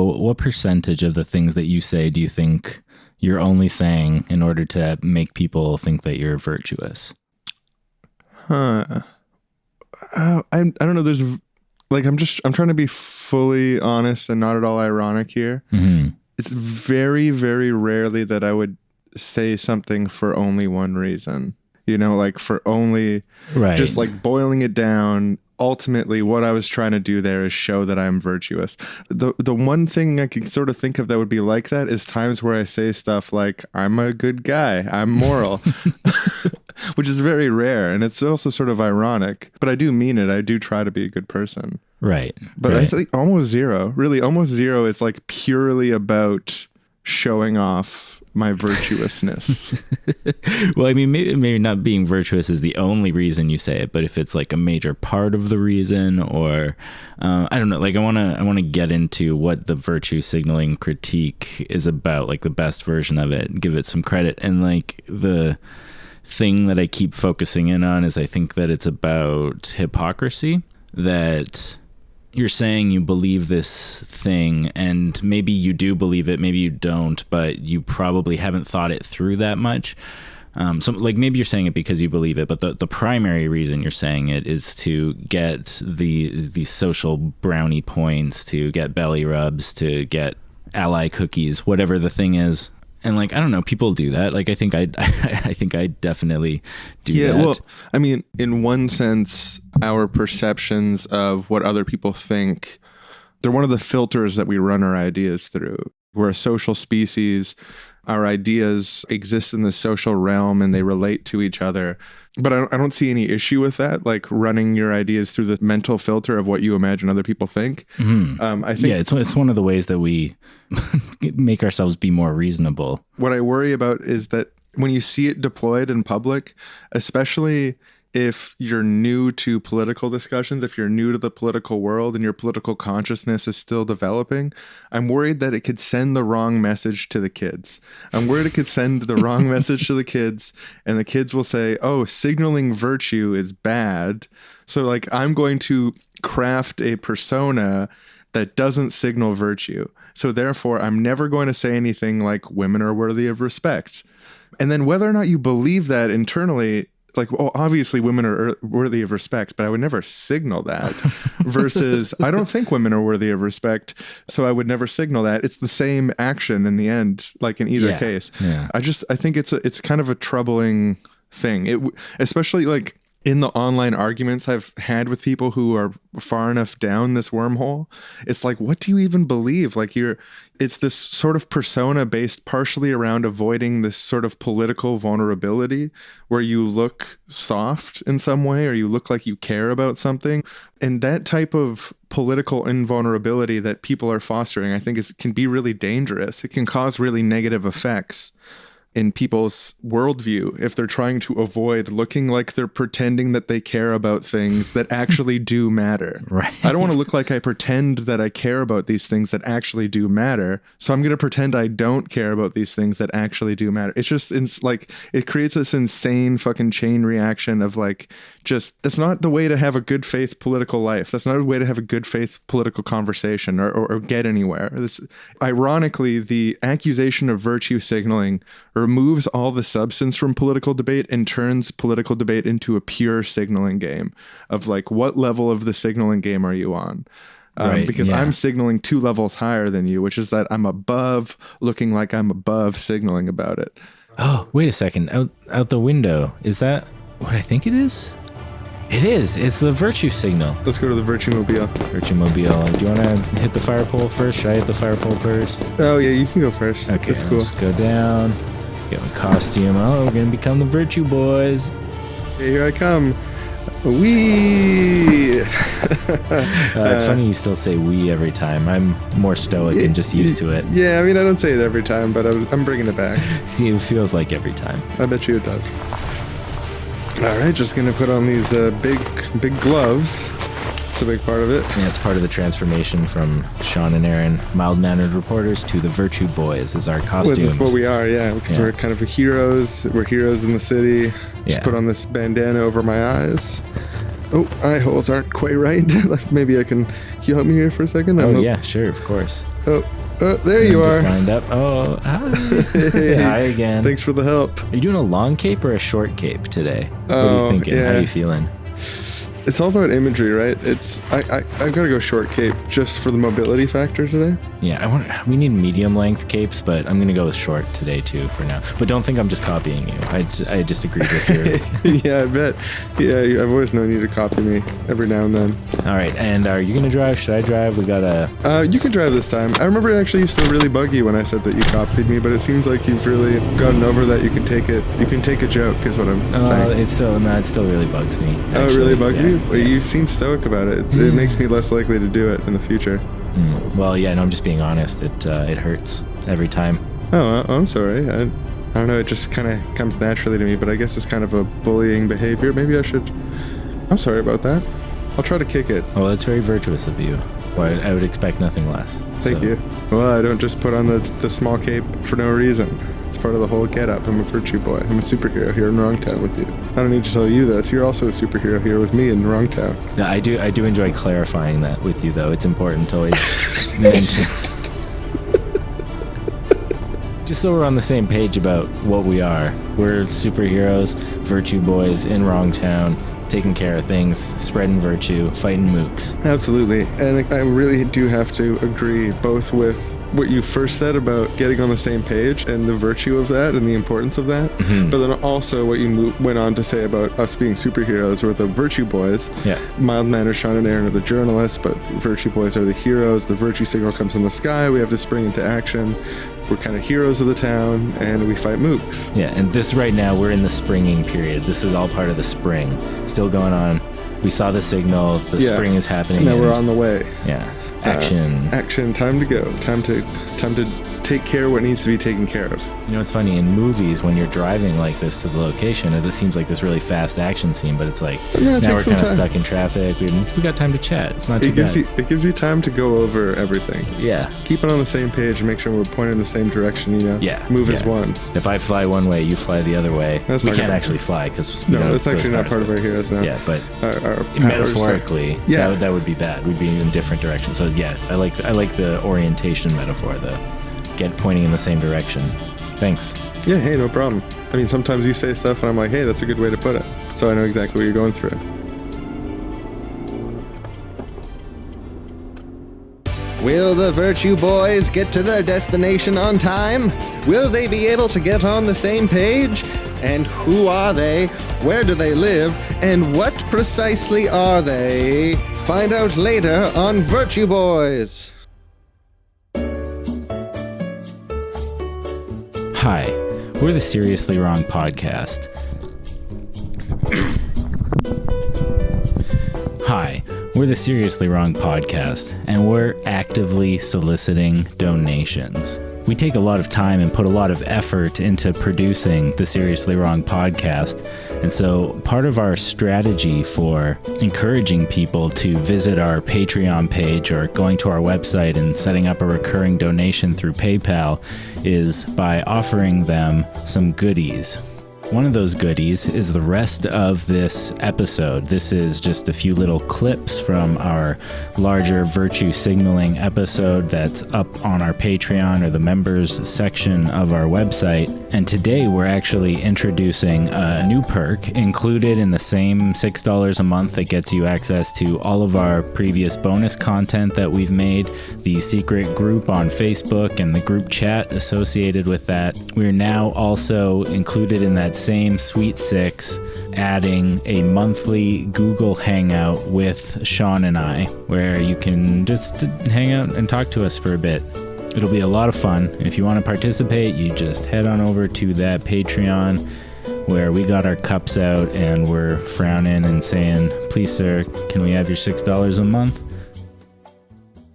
So what percentage of the things that you say do you think you're only saying in order to make people think that you're virtuous? I don't know. There's like, I'm trying to be fully honest and not at all ironic here. Mm-hmm. It's very, very rarely that I would say something for only one reason, like for only just like boiling it down. Ultimately, what I was trying to do there is show that I'm virtuous. The one thing I can sort of think of that would be like that is times where I say stuff like, I'm a good guy, I'm moral, which is very rare. And it's also sort of ironic, but I do mean it. I do try to be a good person. Right. But right. I think almost zero is like purely about showing off my virtuousness. Well, I mean, maybe not being virtuous is the only reason you say it, but if it's like a major part of the reason, or I don't know, like I want to get into what the virtue signaling critique is about, like the best version of it, give it some credit. And like the thing that I keep focusing in on is I think that it's about hypocrisy, that you're saying you believe this thing, and maybe you do believe it, maybe you don't, but you probably haven't thought it through that much. So like maybe you're saying it because you believe it, but the primary reason you're saying it is to get the social brownie points, to get belly rubs, to get ally cookies, whatever the thing is. And like, I don't know, people do that. Like, I think I definitely do that. Yeah, well, I mean, in one sense, our perceptions of what other people think, they're one of the filters that we run our ideas through. We're a social species. Our ideas exist in the social realm and they relate to each other. But I don't see any issue with that, like running your ideas through the mental filter of what you imagine other people think. Mm-hmm. I think it's one of the ways that we make ourselves be more reasonable. What I worry about is that when you see it deployed in public, especially if you're new to political discussions, if you're new to the political world and your political consciousness is still developing, I'm worried that it could send the wrong message to the kids. I'm worried it could send the wrong message to the kids, and the kids will say, oh, signaling virtue is bad. So like, I'm going to craft a persona that doesn't signal virtue. So therefore, I'm never going to say anything like women are worthy of respect. And then whether or not you believe that internally, like, well, obviously women are worthy of respect, but I would never signal that versus I don't think women are worthy of respect, so I would never signal that. It's the same action in the end, like in either case. Yeah. I think it's kind of a troubling thing. Especially like in the online arguments I've had with people who are far enough down this wormhole, it's like, what do you even believe? Like it's this sort of persona based partially around avoiding this sort of political vulnerability where you look soft in some way, or you look like you care about something. And that type of political invulnerability that people are fostering, I think can be really dangerous. It can cause really negative effects in people's worldview if they're trying to avoid looking like they're pretending that they care about things that actually do matter. Right. I don't want to look like I pretend that I care about these things that actually do matter. So I'm going to pretend I don't care about these things that actually do matter. It's just like, it creates this insane fucking chain reaction of like, just, that's not the way to have a good faith political life. That's not a way to have a good faith political conversation or get anywhere. Ironically, the accusation of virtue signaling removes all the substance from political debate and turns political debate into a pure signaling game of like, what level of the signaling game are you on? Because I'm signaling 2 levels higher than you, which is that I'm above looking like I'm above signaling about it. Oh, wait a second. Out the window. Is that what I think it is? It is. It's the virtue signal. Let's go to the Virtue Mobile. Virtue Mobile. Do you want to hit the fire pole first? Should I hit the fire pole first? Oh, yeah, you can go first. Okay, that's cool. Let's go down. Get my costume. Oh, we're going to become the Virtue Boys. Okay, here I come. Wee! It's funny you still say we every time. I'm more stoic and just used to it. Yeah, I mean, I don't say it every time, but I'm bringing it back. See, it feels like every time. I bet you it does. All right, just going to put on these big gloves. It's a big part of it. Yeah, it's part of the transformation from Sean and Aaron, mild-mannered reporters, to the Virtue Boys is our costumes. Well, that's what we are, yeah, because we're kind of heroes. We're heroes in the city. Just put on this bandana over my eyes. Oh, eye holes aren't quite right. Maybe can you help me here for a second? Yeah, sure, of course. Oh, there you are. Just lined up. Oh, hi. Hey, hi again. Thanks for the help. Are you doing a long cape or a short cape today? What are you thinking? Yeah. How are you feeling? It's all about imagery, right? I've got to go short cape just for the mobility factor today. Yeah, we need medium length capes, but I'm gonna go with short today too for now. But don't think I'm just copying you. I just agreed with you. Yeah, I bet. Yeah, I've always known you to copy me every now and then. All right, and are you gonna drive? Should I drive? We gotta. You can drive this time. I remember it actually used to really bug you when I said that you copied me, but it seems like you've really gotten over that. You can take it. You can take a joke, is what I'm saying. It still really bugs me. Actually. Oh, it really bugs you? Well, you seem stoic about it. It makes me less likely to do it in the future. Well, yeah, no, I'm just being honest. It hurts every time. Oh, I'm sorry. I don't know. It just kind of comes naturally to me, but I guess it's kind of a bullying behavior. Maybe I should. I'm sorry about that. I'll try to kick it. Well, it's very virtuous of you. Well, I would expect nothing less. Thank you. Well, I don't just put on the small cape for no reason. It's part of the whole get-up. I'm a virtue boy. I'm a superhero here in Wrongtown with you. I don't need to tell you this. You're also a superhero here with me in Wrongtown. No, I do enjoy clarifying that with you, though. It's important to always mention. Just so we're on the same page about what we are. We're superheroes, virtue boys in Wrongtown, taking care of things, spreading virtue, fighting mooks. Absolutely. And I really do have to agree both with what you first said about getting on the same page and the virtue of that and the importance of that, but then also what you went on to say about us being superheroes. We're the virtue boys. Yeah. Mild-mannered Sean and Aaron are the journalists, but virtue boys are the heroes. The virtue signal comes in the sky. We have to spring into action. We're kind of heroes of the town, and we fight mooks. Yeah, and this right now, we're in the springing period. This is all part of the spring. Still going on. We saw the signal. The spring is happening. Now we're on the way. Yeah. Action. Action. Time to go. Time to take care of what needs to be taken care of. You know, it's funny, in movies, when you're driving like this to the location, it seems like this really fast action scene, but it's like, now we're kind of stuck in traffic. We got time to chat. It's not too bad. It gives you time to go over everything. Yeah. Keep it on the same page and make sure we're pointing in the same direction, you know? Yeah. Move as one. If I fly one way, you fly the other way. We can't actually fly because that's actually not part of our heroes now. Yeah, but our metaphorically, that would be bad. We'd be in different directions. So yeah, I like the orientation metaphor, the pointing in the same direction. Thanks. Yeah, hey, no problem. I mean, sometimes you say stuff and I'm like, hey, that's a good way to put it. So I know exactly what you're going through. Will the Virtue Boys get to their destination on time? Will they be able to get on the same page? And who are they? Where do they live? And what precisely are they? Find out later on Virtue Boys. Hi, we're the Seriously Wrong podcast. Hi, we're the Seriously Wrong podcast, and we're actively soliciting donations. We take a lot of time and put a lot of effort into producing the Seriously Wrong podcast, and so part of our strategy for encouraging people to visit our Patreon page or going to our website and setting up a recurring donation through PayPal is by offering them some goodies. One of those goodies is the rest of this episode. This is just a few little clips from our larger virtue signaling episode that's up on our Patreon or the members section of our website. And today we're actually introducing a new perk included in the same $6 a month that gets you access to all of our previous bonus content that we've made, the secret group on Facebook and the group chat associated with that. We're now also included in that same Sweet 6, adding a monthly Google Hangout with Sean and I, where you can just hang out and talk to us for a bit. It'll be a lot of fun. If you want to participate, you just head on over to that Patreon where we got our cups out and we're frowning and saying, please sir, can we have your $6 a month?